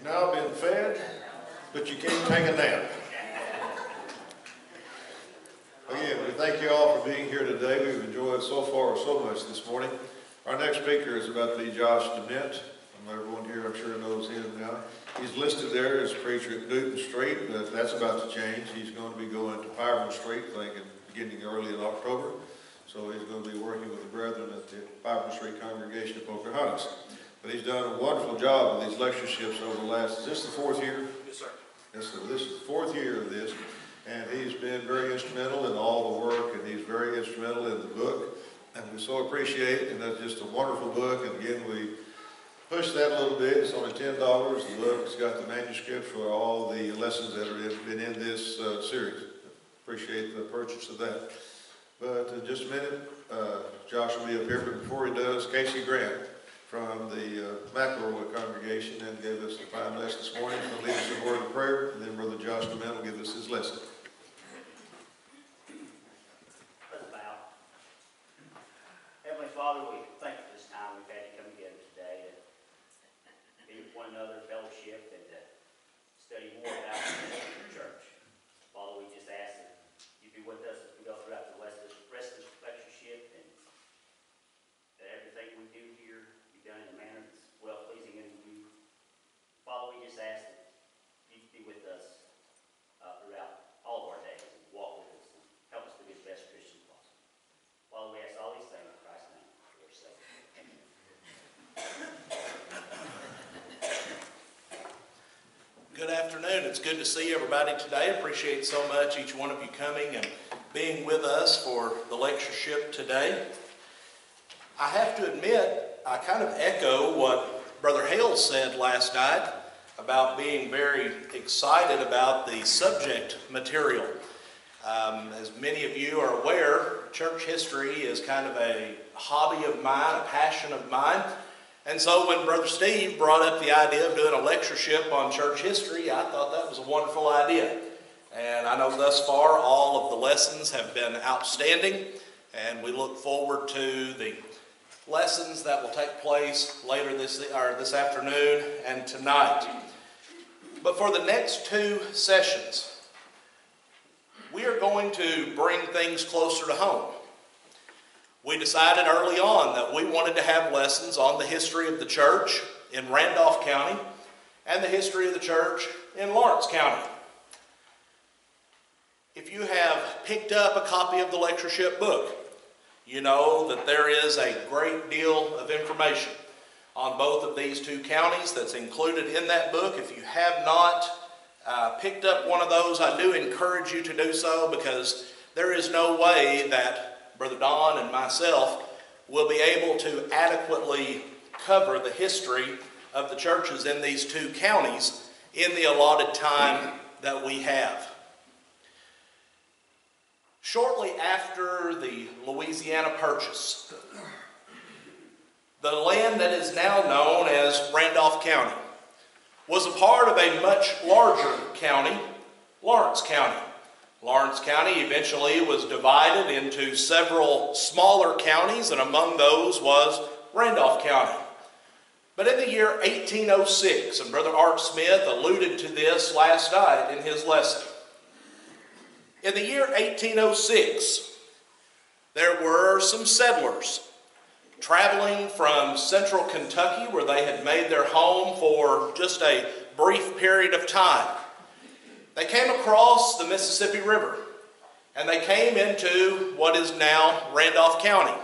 You've now been fed, but you can't take a nap. Again, we thank you all for being here today. We've enjoyed so far so much this morning. Our next speaker is about to be Josh Dement. Everyone here, I'm sure, knows him now. He's listed there as preacher at Newton Street, but that's about to change. He's going to be going to Pyburn Street, I think, beginning early in October. So he's going to be working with the brethren at the Pyburn Street congregation of Pocahontas. But he's done a wonderful job with these lectureships over the last, is this the fourth year? Yes, sir. Yes, sir. This is the fourth year of this. And he's been very instrumental in all the work, and he's very instrumental in the book. And we so appreciate it, and that's just a wonderful book. And again, we push that a little bit. It's only $10. The book's got the manuscript for all the lessons that have been in this series. Appreciate the purchase of that. But in just a minute, Josh will be up here. But before he does, Casey Grant from the McElroy congregation and gave us a fine lesson this morning. He'll lead us in a word of prayer, and then Brother Josh Dement will give us his lesson. Let's bow. Heavenly Father, we thank you for this time we've had to come together today to be with one another, fellowship, and to study more about the church. Father, we just ask that you be with us as we go throughout the rest of this lectureship, and that everything we do here be done in a manner that's well-pleasing unto you. Father, we just ask that you be with us throughout all of our days and walk with us and help us to be the best Christians possible. Father, we ask all these things in Christ's name. For your sake. Amen. Good afternoon. It's good to see everybody today. Appreciate so much each one of you coming and being with us for the lectureship today. I have to admit, I kind of echo what Brother Hale said last night about being very excited about the subject material. As many of you are aware, church history is kind of a hobby of mine, a passion of mine. And so when Brother Steve brought up the idea of doing a lectureship on church history, I thought that was a wonderful idea. And I know thus far all of the lessons have been outstanding, and we look forward to the lessons that will take place later this afternoon and tonight. But for the next two sessions, we are going to bring things closer to home. We decided early on that we wanted to have lessons on the history of the church in Randolph County and the history of the church in Lawrence County. If you have picked up a copy of the lectureship book, you know that there is a great deal of information on both of these two counties that's included in that book. If you have not picked up one of those, I do encourage you to do so, because there is no way that Brother Don and myself will be able to adequately cover the history of the churches in these two counties in the allotted time that we have. Shortly after the Louisiana Purchase, the land that is now known as Randolph County was a part of a much larger county, Lawrence County. Lawrence County eventually was divided into several smaller counties, and among those was Randolph County. But in the year 1806, and Brother Art Smith alluded to this last night in his lesson, in the year 1806, there were some settlers traveling from central Kentucky, where they had made their home for just a brief period of time. They came across the Mississippi River, and they came into what is now Randolph County.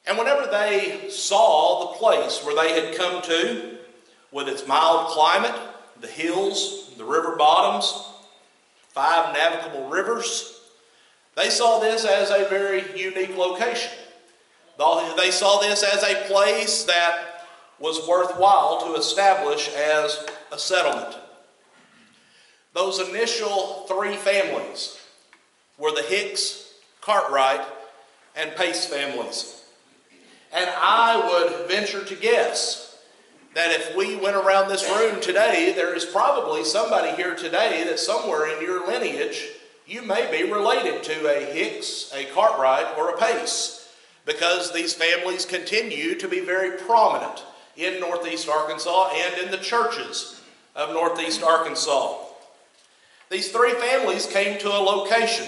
And whenever they saw the place where they had come to, with its mild climate, the hills, the river bottoms, 5 navigable rivers, they saw this as a very unique location. They saw this as a place that was worthwhile to establish as a settlement. Those initial 3 families were the Hicks, Cartwright, and Pace families. And I would venture to guess that if we went around this room today, there is probably somebody here today that somewhere in your lineage, you may be related to a Hicks, a Cartwright, or a Pace, because these families continue to be very prominent in Northeast Arkansas and in the churches of Northeast Arkansas. These three families came to a location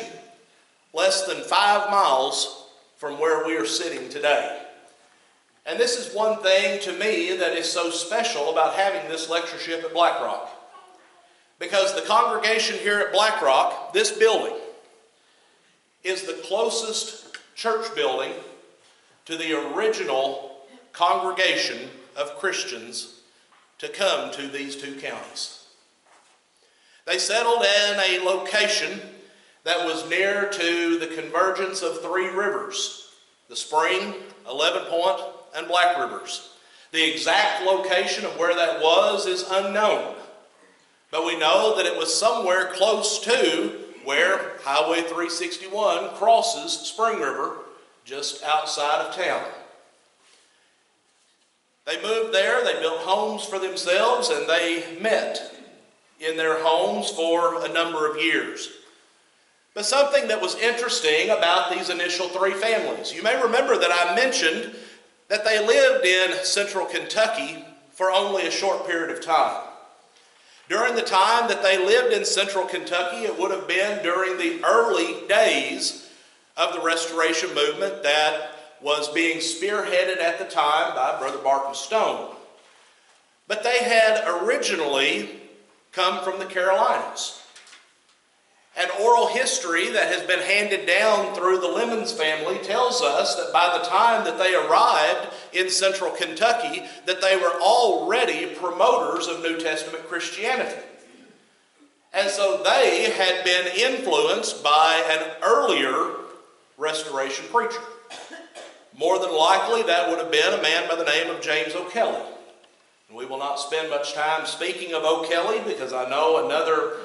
less than 5 miles from where we are sitting today. And this is one thing to me that is so special about having this lectureship at Black Rock. Because the congregation here at Black Rock, this building, is the closest church building to the original congregation of Christians to come to these two counties. They settled in a location that was near to the convergence of three rivers, the Spring, 11 Point, and Black Rivers. The exact location of where that was is unknown, but we know that it was somewhere close to where Highway 361 crosses Spring River, just outside of town. They moved there, they built homes for themselves, and they met in their homes for a number of years. But something that was interesting about these initial three families, you may remember that I mentioned that they lived in central Kentucky for only a short period of time. During the time that they lived in central Kentucky, it would have been during the early days of the Restoration movement that was being spearheaded at the time by Brother Barton Stone. But they had originally come from the Carolinas. And oral history that has been handed down through the Lemons family tells us that by the time that they arrived in central Kentucky, that they were already promoters of New Testament Christianity. And so they had been influenced by an earlier Restoration preacher. More than likely, that would have been a man by the name of James O'Kelly. We will not spend much time speaking of O'Kelly because I know another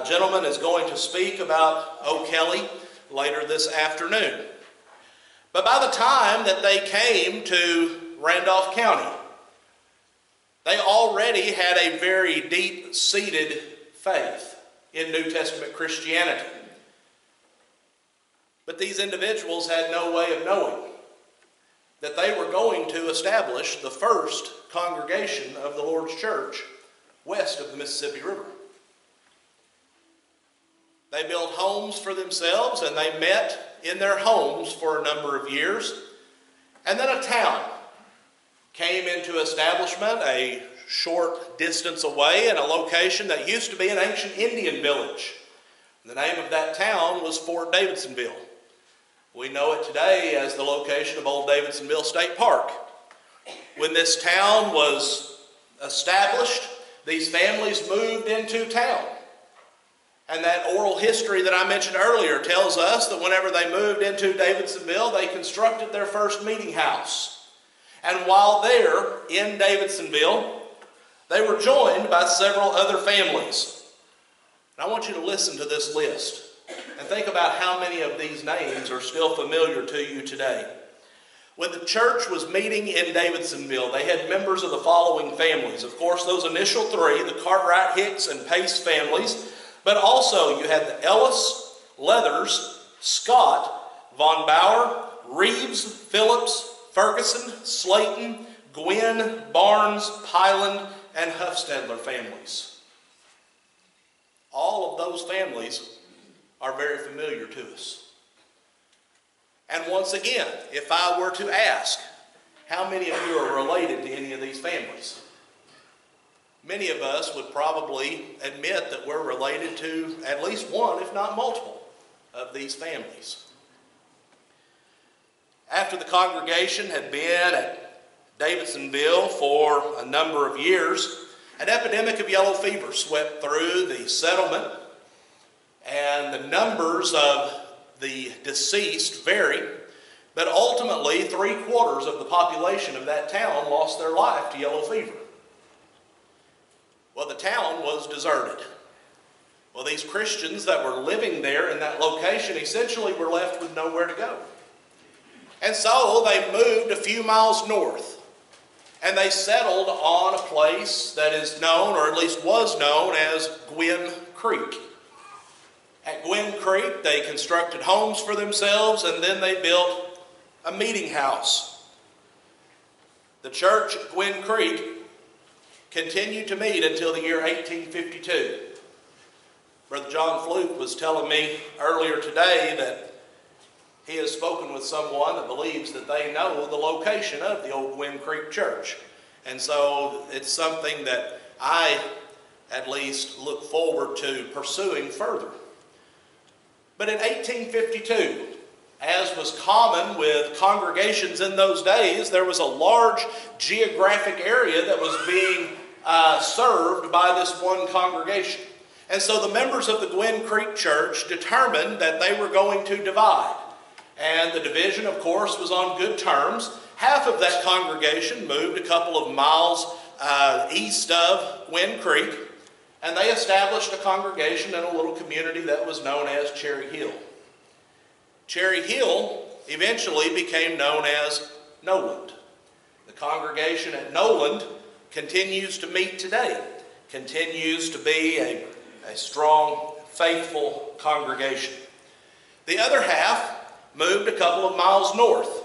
gentleman is going to speak about O'Kelly later this afternoon. But by the time that they came to Randolph County, they already had a very deep-seated faith in New Testament Christianity. But these individuals had no way of knowing that they were going to establish the first congregation of the Lord's Church west of the Mississippi River. They built homes for themselves and they met in their homes for a number of years. And then a town came into establishment a short distance away in a location that used to be an ancient Indian village. The name of that town was Fort Davidsonville. We know it today as the location of Old Davidsonville State Park. When this town was established, these families moved into town. And that oral history that I mentioned earlier tells us that whenever they moved into Davidsonville, they constructed their first meeting house. And while there in Davidsonville, they were joined by several other families. And I want you to listen to this list and think about how many of these names are still familiar to you today. When the church was meeting in Davidsonville, they had members of the following families. Of course, those initial three, the Cartwright, Hicks, and Pace families, but also you had the Ellis, Leathers, Scott, Von Bauer, Reeves, Phillips, Ferguson, Slayton, Gwynn, Barnes, Pyland, and Huffstedler families. All of those families are very familiar to us. And once again, if I were to ask, how many of you are related to any of these families? Many of us would probably admit that we're related to at least one, if not multiple, of these families. After the congregation had been at Davidsonville for a number of years, an epidemic of yellow fever swept through the settlement, and the numbers of the deceased vary, but ultimately 3/4 of the population of that town lost their life to yellow fever. Well, the town was deserted. Well, these Christians that were living there in that location essentially were left with nowhere to go. And so they moved a few miles north, and they settled on a place that is known, or at least was known, as Gwynn Creek. At Gwynn Creek, they constructed homes for themselves, and then they built a meeting house. The church at Gwynn Creek continued to meet until the year 1852. Brother John Fluke was telling me earlier today that he has spoken with someone that believes that they know the location of the old Gwynn Creek Church. And so it's something that I at least look forward to pursuing further. But in 1852, as was common with congregations in those days, there was a large geographic area that was being served by this one congregation. And so the members of the Gwynn Creek Church determined that they were going to divide. And the division, of course, was on good terms. Half of that congregation moved a couple of miles east of Gwynn Creek, and they established a congregation in a little community that was known as Cherry Hill. Cherry Hill eventually became known as Noland. The congregation at Noland continues to meet today, continues to be a strong, faithful congregation. The other half moved a couple of miles north.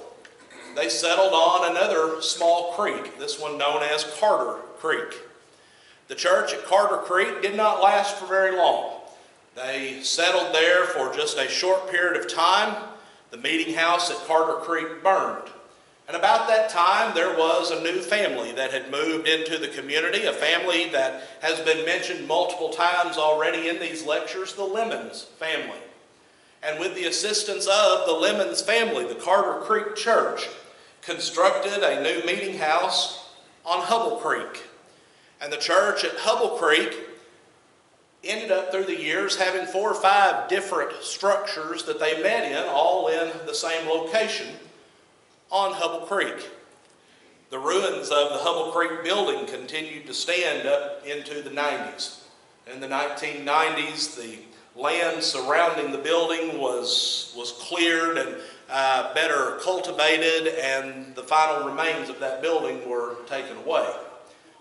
They settled on another small creek, this one known as Carter Creek. The church at Carter Creek did not last for very long. They settled there for just a short period of time. The meeting house at Carter Creek burned. And about that time, there was a new family that had moved into the community, a family that has been mentioned multiple times already in these lectures, the Lemons family. And with the assistance of the Lemons family, the Carter Creek Church constructed a new meeting house on Hubble Creek. And the church at Hubble Creek ended up through the years having 4 or 5 different structures that they met in, all in the same location on Hubble Creek. The ruins of the Hubble Creek building continued to stand up into the 90s. In the 1990s, the land surrounding the building was cleared and better cultivated, and the final remains of that building were taken away.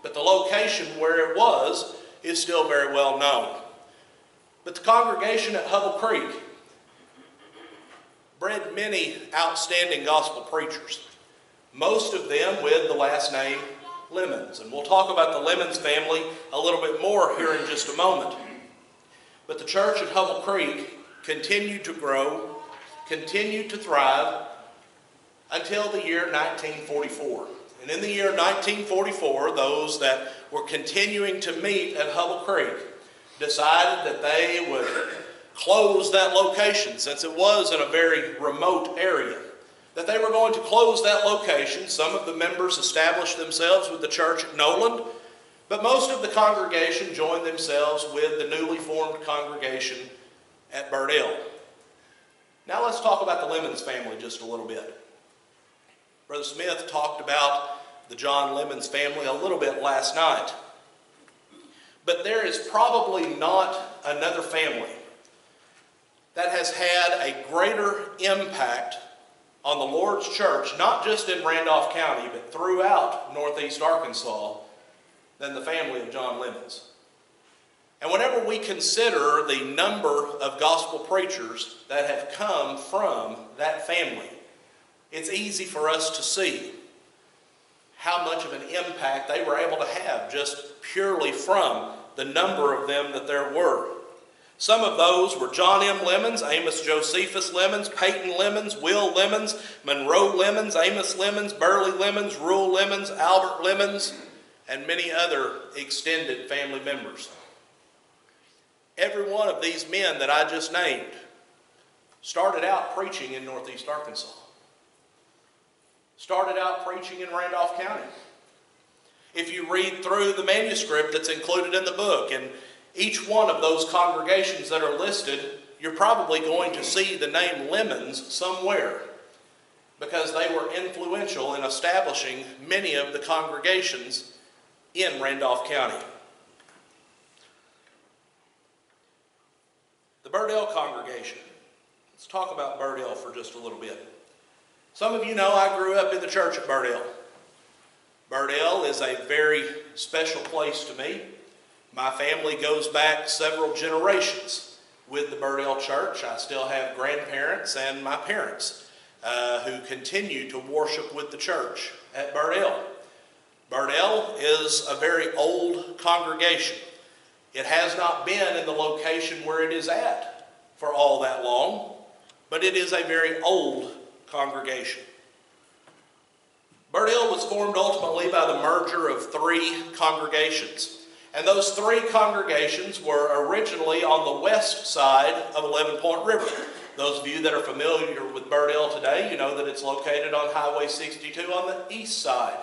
But the location where it was is still very well known. But the congregation at Hubble Creek bred many outstanding gospel preachers, most of them with the last name Lemons. And we'll talk about the Lemons family a little bit more here in just a moment. But the church at Hubble Creek continued to grow, continued to thrive until the year 1944. And in the year 1944, those that were continuing to meet at Hubble Creek decided that they would close that location, since it was in a very remote area, that they were going to close that location. Some of the members established themselves with the church at Noland, but most of the congregation joined themselves with the newly formed congregation at Burdell. Now let's talk about the Lemons family just a little bit. Brother Smith talked about the John Lemons family a little bit last night. But there is probably not another family that has had a greater impact on the Lord's church, not just in Randolph County, but throughout Northeast Arkansas, than the family of John Lemons. And whenever we consider the number of gospel preachers that have come from that family, it's easy for us to see how much of an impact they were able to have just purely from the number of them that there were. Some of those were John M. Lemons, Amos Josephus Lemons, Peyton Lemons, Will Lemons, Monroe Lemons, Amos Lemons, Burley Lemons, Rule Lemons, Albert Lemons, and many other extended family members. Every one of these men that I just named started out preaching in Northeast Arkansas. Started out preaching in Randolph County. If you read through the manuscript that's included in the book, and each one of those congregations that are listed, you're probably going to see the name Lemons somewhere, because they were influential in establishing many of the congregations in Randolph County. The Burdell congregation. Let's talk about Burdell for just a little bit. Some of you know I grew up in the church at Burdell. Burdell is a very special place to me. My family goes back several generations with the Burdell church. I still have grandparents and my parents who continue to worship with the church at Burdell. Burdell is a very old congregation. It has not been in the location where it is at for all that long, but it is a very old congregation. Burdell was formed ultimately by the merger of 3 congregations. And those 3 congregations were originally on the west side of 11 Point River. Those of you that are familiar with Burdell today, you know that it's located on Highway 62 on the east side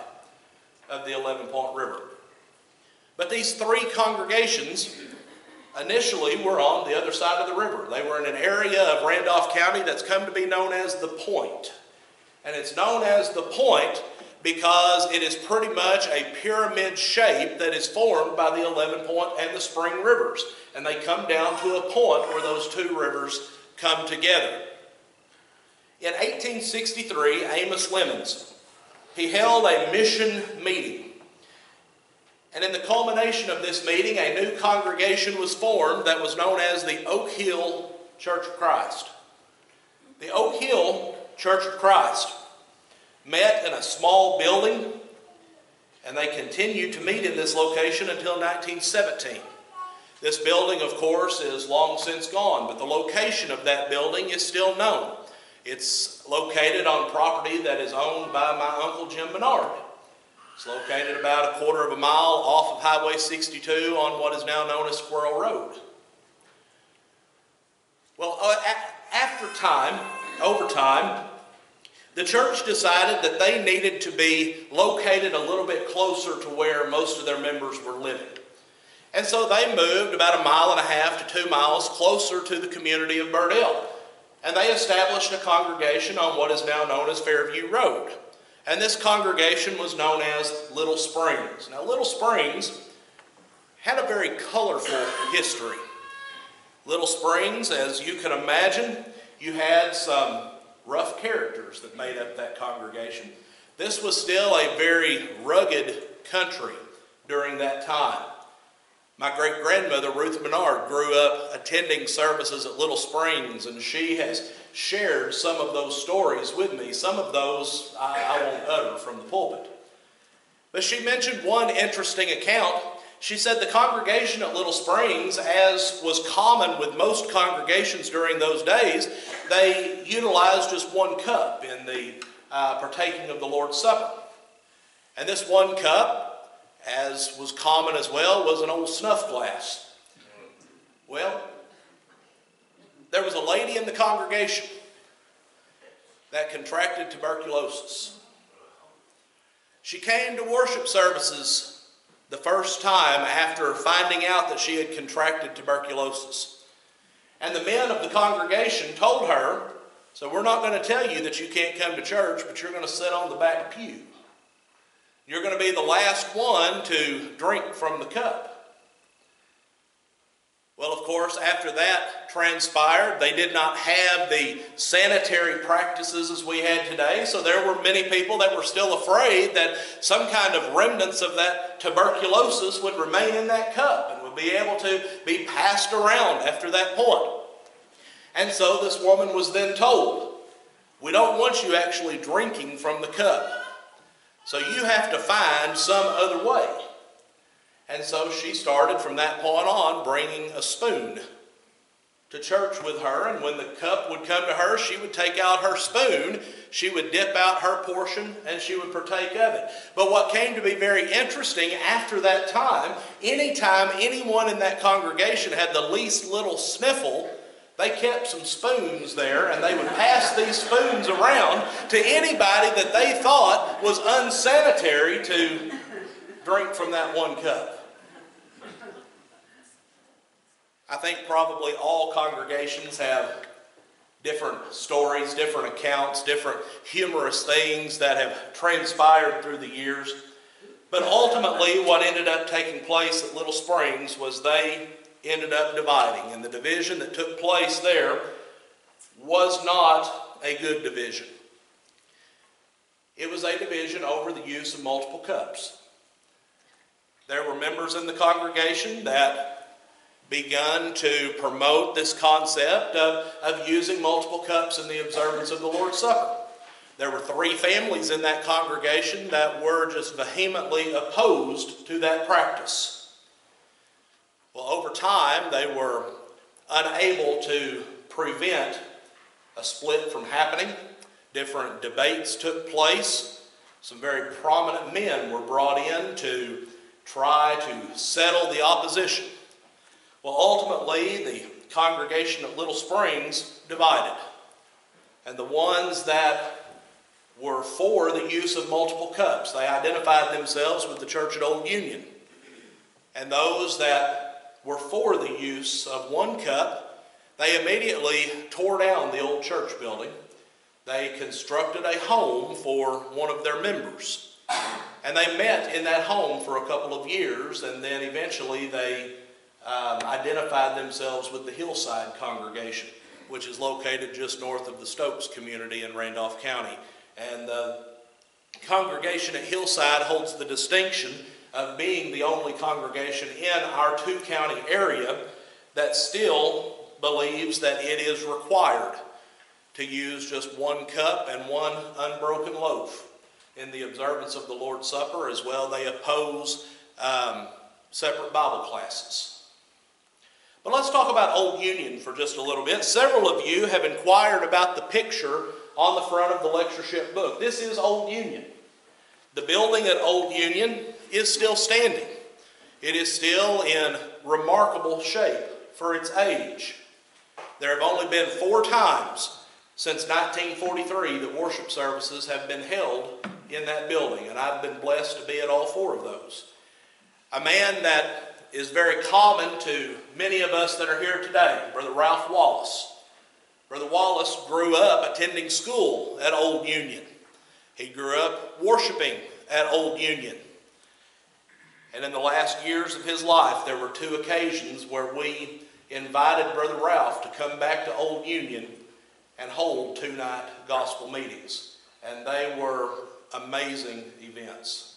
of the 11 Point River. But these 3 congregations initially were on the other side of the river. They were in an area of Randolph County that's come to be known as the Point. And it's known as the Point because it is pretty much a pyramid shape that is formed by the 11 Point and the Spring Rivers. And they come down to a point where those 2 rivers come together. In 1863, Amos Lemons, he held a mission meeting. And in the culmination of this meeting, a new congregation was formed that was known as the Oak Hill Church of Christ. The Oak Hill Church of Christ met in a small building, and they continued to meet in this location until 1917. This building, of course, is long since gone, but the location of that building is still known. It's located on property that is owned by my Uncle Jim Menard. It's located about a quarter of a mile off of Highway 62 on what is now known as Squirrel Road. Well, over time, the church decided that they needed to be located a little bit closer to where most of their members were living. And so they moved about 1.5 to 2 miles closer to the community of Burdell. And they established a congregation on what is now known as Fairview Road. And this congregation was known as Little Springs. Now, Little Springs had a very colorful history. Little Springs, as you can imagine, you had some rough characters that made up that congregation. This was still a very rugged country during that time. My great-grandmother, Ruth Menard, grew up attending services at Little Springs, and she has shared some of those stories with me. Some of those I won't utter from the pulpit. But she mentioned one interesting account. She said the congregation at Little Springs, as was common with most congregations during those days, they utilized just one cup in the partaking of the Lord's Supper. And this one cup, as was common as well, was an old snuff glass. Well, there was a lady in the congregation that contracted tuberculosis. She came to worship services the first time after finding out that she had contracted tuberculosis. And the men of the congregation told her, so we're not going to tell you that you can't come to church, but you're going to sit on the back pew. You're going to be the last one to drink from the cup. Well, of course, after that transpired, they did not have the sanitary practices as we had today, so there were many people that were still afraid that some kind of remnants of that tuberculosis would remain in that cup and would be able to be passed around after that point. And so this woman was then told, we don't want you actually drinking from the cup. So you have to find some other way. And so she started from that point on bringing a spoon to church with her. And when the cup would come to her, she would take out her spoon. She would dip out her portion and she would partake of it. But what came to be very interesting after that time, anytime anyone in that congregation had the least little sniffle, they kept some spoons there, and they would pass these spoons around to anybody that they thought was unsanitary to drink from that one cup. I think probably all congregations have different stories, different accounts, different humorous things that have transpired through the years. But ultimately, what ended up taking place at Little Springs was they ended up dividing, and the division that took place there was not a good division. It was a division over the use of multiple cups. There were members in the congregation that begun to promote this concept of using multiple cups in the observance of the Lord's Supper. There were 3 families in that congregation that were just vehemently opposed to that practice. Well, over time, they were unable to prevent a split from happening. Different debates took place. Some very prominent men were brought in to try to settle the opposition. Well, ultimately, the congregation at Little Springs divided. And the ones that were for the use of multiple cups, they identified themselves with the church at Old Union. And those that were for the use of 1 cup, they immediately tore down the old church building. They constructed a home for one of their members. And they met in that home for a couple of years, and then eventually they identified themselves with the Hillside congregation, which is located just north of the Stokes community in Randolph County. And the congregation at Hillside holds the distinction of being the only congregation in our 2-county area that still believes that it is required to use just 1 cup and 1 unbroken loaf in the observance of the Lord's Supper. As well, they oppose separate Bible classes. But let's talk about Old Union for just a little bit. Several of you have inquired about the picture on the front of the Lectureship book. This is Old Union. The building at Old Union is still standing. It is still in remarkable shape for its age. There have only been 4 times since 1943 that worship services have been held in that building, and I've been blessed to be at all 4 of those. A man that is very common to many of us that are here today, Brother Ralph Wallace. Brother Wallace grew up attending school at Old Union. He grew up worshiping at Old Union. And in the last years of his life, there were 2 occasions where we invited Brother Ralph to come back to Old Union and hold 2-night gospel meetings. And they were amazing events.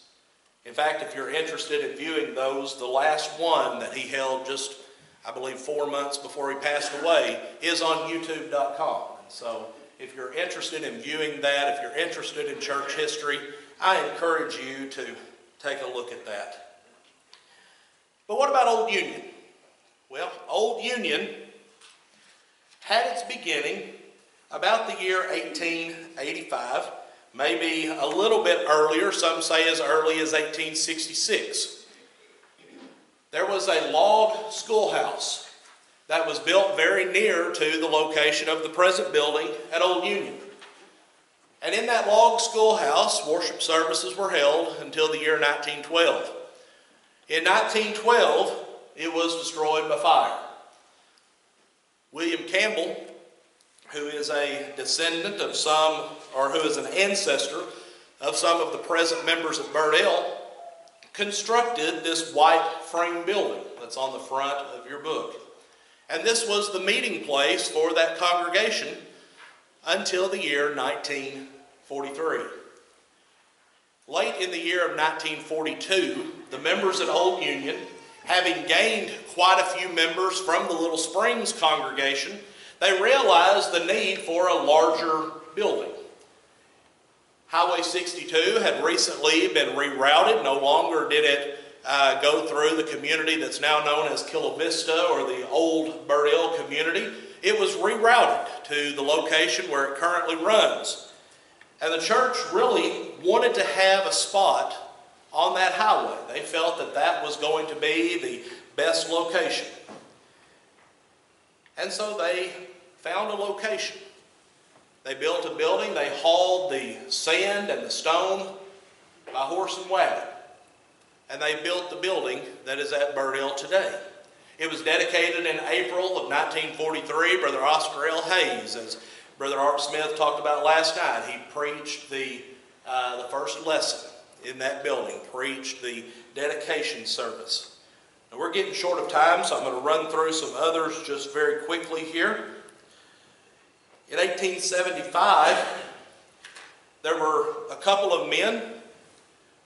In fact, if you're interested in viewing those, the last one that he held just, I believe, 4 months before he passed away is on YouTube.com. So if you're interested in viewing that, if you're interested in church history, I encourage you to take a look at that. But what about Old Union? Well, Old Union had its beginning about the year 1885, maybe a little bit earlier, some say as early as 1866. There was a log schoolhouse that was built very near to the location of the present building at Old Union. And in that log schoolhouse, worship services were held until the year 1912. In 1912, it was destroyed by fire. William Campbell, who is a descendant of some, or who is an ancestor of some of the present members of Burdell, constructed this white frame building that's on the front of your book. And this was the meeting place for that congregation until the year 1943. Late in the year of 1942, the members at Old Union, having gained quite a few members from the Little Springs congregation, they realized the need for a larger building. Highway 62 had recently been rerouted. No longer did it go through the community that's now known as Killa Vista or the old Burdell community. It was rerouted to the location where it currently runs. And the church really wanted to have a spot on that highway. They felt that that was going to be the best location. And so they found a location. They built a building. They hauled the sand and the stone by horse and wagon. And they built the building that is at Burdell today. It was dedicated in April of 1943. Brother Oscar L. Hayes, as Brother Art Smith talked about last night, he preached the first lesson in that building, preached the dedication service. Now we're getting short of time, so I'm going to run through some others just very quickly here. In 1875, there were a couple of men,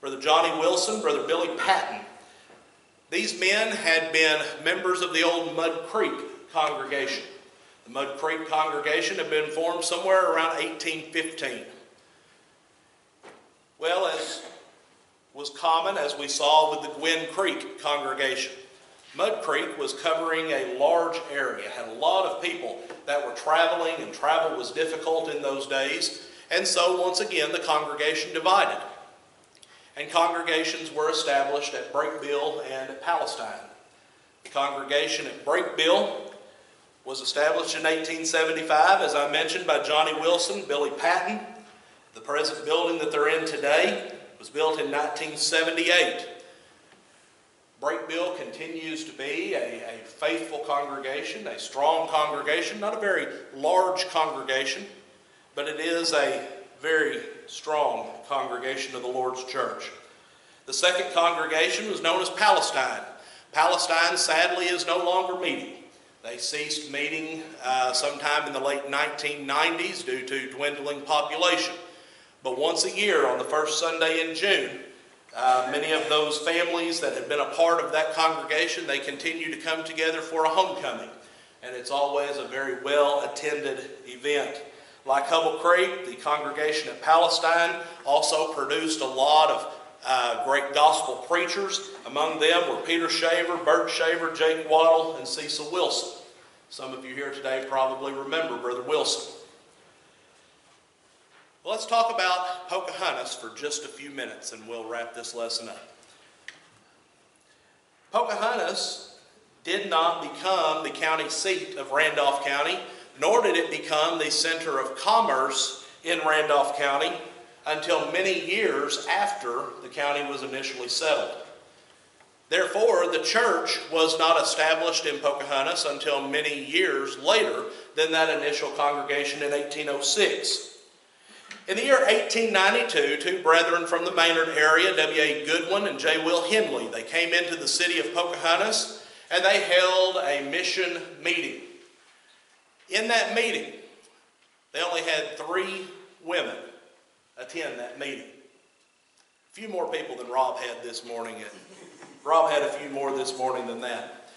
Brother Johnny Wilson, Brother Billy Patton. These men had been members of the old Mud Creek congregation. The Mud Creek congregation had been formed somewhere around 1815. Well, as was common, as we saw with the Gwynn Creek congregation, Mud Creek was covering a large area, had a lot of people that were traveling, and travel was difficult in those days. And so, once again, the congregation divided. And congregations were established at Breakville and at Palestine. The congregation at Breakville was established in 1875, as I mentioned, by Johnny Wilson, Billy Patton. The present building that they're in today was built in 1978. Breakville continues to be a faithful congregation, a strong congregation, not a very large congregation, but it is a very strong congregation of the Lord's church. The second congregation was known as Palestine. Palestine, sadly, is no longer meeting. They ceased meeting sometime in the late 1990s due to dwindling population. But once a year, on the first Sunday in June, many of those families that had been a part of that congregation, they continue to come together for a homecoming. And it's always a very well-attended event. Like Hubble Creek, the congregation at Palestine also produced a lot of great gospel preachers. Among them were Peter Shaver, Bert Shaver, Jake Waddle, and Cecil Wilson. Some of you here today probably remember Brother Wilson. Well, let's talk about Pocahontas for just a few minutes and we'll wrap this lesson up. Pocahontas did not become the county seat of Randolph County, nor did it become the center of commerce in Randolph County until many years after the county was initially settled. Therefore, the church was not established in Pocahontas until many years later than that initial congregation in 1806. In the year 1892, two brethren from the Maynard area, W.A. Goodwin and J. Will Henley, they came into the city of Pocahontas and they held a mission meeting. In that meeting, they only had 3 women attend that meeting. A few more people than Rob had this morning. Rob had a few more this morning than that.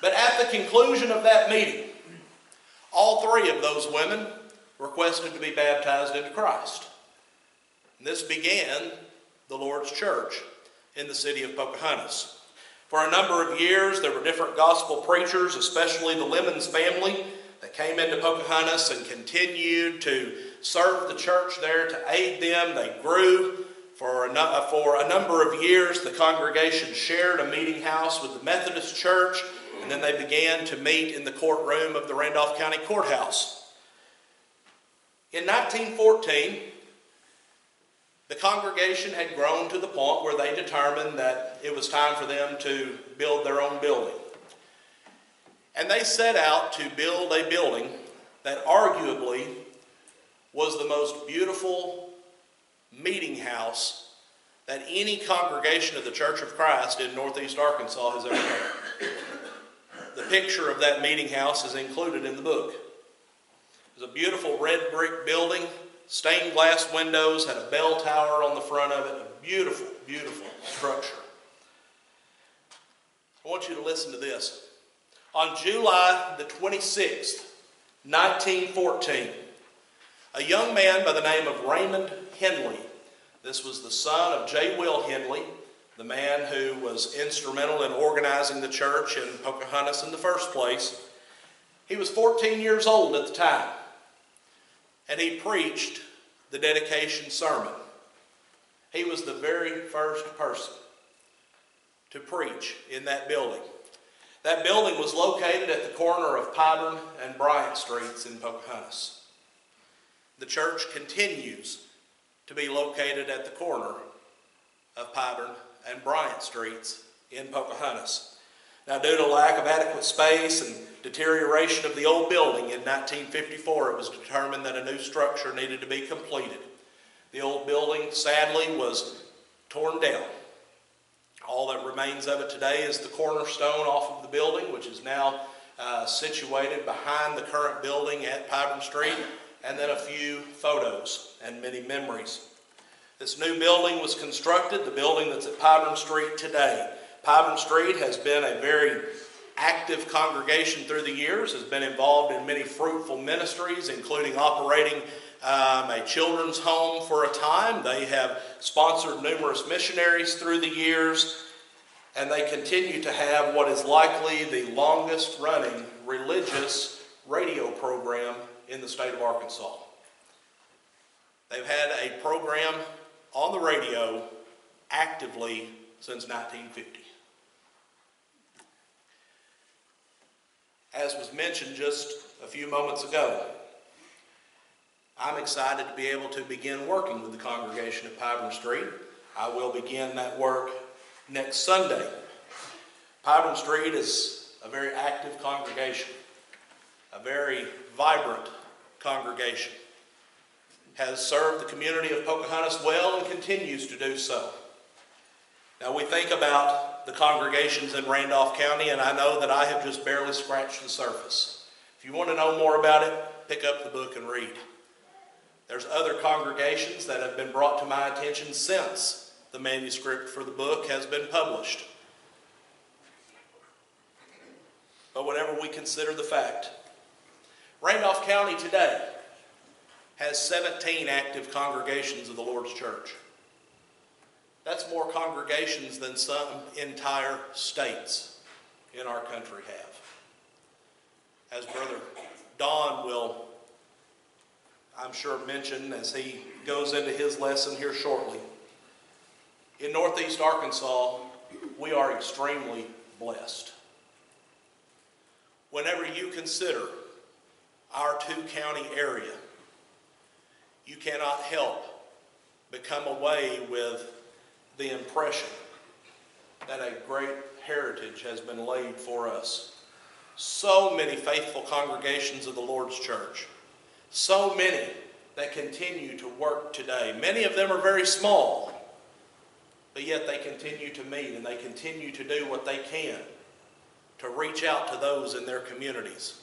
But at the conclusion of that meeting, all 3 of those women requested to be baptized into Christ. And this began the Lord's church in the city of Pocahontas. For a number of years, there were different gospel preachers, especially the Lemons family, that came into Pocahontas and continued to serve the church there, to aid them. They grew. For a number of years, the congregation shared a meeting house with the Methodist Church, and then they began to meet in the courtroom of the Randolph County Courthouse. In 1914, the congregation had grown to the point where they determined that it was time for them to build their own building. And they set out to build a building that arguably was the most beautiful meeting house that any congregation of the Church of Christ in Northeast Arkansas has ever had. The picture of that meeting house is included in the book. It was a beautiful red brick building, stained glass windows, had a bell tower on the front of it, a beautiful, beautiful structure. I want you to listen to this. On July the 26th, 1914, a young man by the name of Raymond Henley, this was the son of J. Will Henley, the man who was instrumental in organizing the church in Pocahontas in the first place. He was 14 years old at the time, and he preached the dedication sermon. He was the very first person to preach in that building. That building was located at the corner of Pyburn and Bryant Streets in Pocahontas. The church continues to be located at the corner of Pyburn and Bryant Streets in Pocahontas. Now, due to lack of adequate space and deterioration of the old building in 1954, it was determined that a new structure needed to be completed. The old building, sadly, was torn down. All that remains of it today is the cornerstone off of the building, which is now situated behind the current building at Pyburn Street, and then a few photos and many memories. This new building was constructed, the building that's at Pyburn Street today. Pyburn Street has been a very active congregation through the years, has been involved in many fruitful ministries, including operating a children's home for a time. They have sponsored numerous missionaries through the years, and they continue to have what is likely the longest running religious radio program in the state of Arkansas. They've had a program on the radio actively since 1950. As was mentioned just a few moments ago, I'm excited to be able to begin working with the congregation at Pyburn Street. I will begin that work next Sunday. Pyburn Street is a very active congregation, a very vibrant congregation, has served the community of Pocahontas well and continues to do so. Now we think about the congregations in Randolph County, and I know that I have just barely scratched the surface. If you want to know more about it, pick up the book and read. There's other congregations that have been brought to my attention since the manuscript for the book has been published. But whenever we consider the fact, Randolph County today has 17 active congregations of the Lord's Church. That's more congregations than some entire states in our country have. As Brother Don will, I'm sure, mention as he goes into his lesson here shortly, in Northeast Arkansas, we are extremely blessed. Whenever you consider our two-county area, you cannot help but come away with the impression that a great heritage has been laid for us. So many faithful congregations of the Lord's Church. So many that continue to work today. Many of them are very small, but yet they continue to meet and they continue to do what they can to reach out to those in their communities,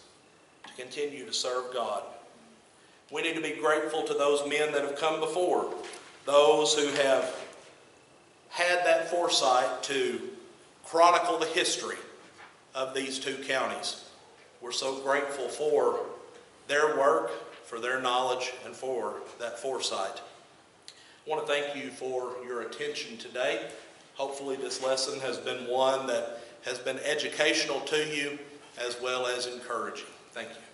to continue to serve God. We need to be grateful to those men that have come before, those who have had that foresight to chronicle the history of these two counties. We're so grateful for their work, for their knowledge, and for that foresight. I want to thank you for your attention today. Hopefully this lesson has been one that has been educational to you as well as encouraging. Thank you.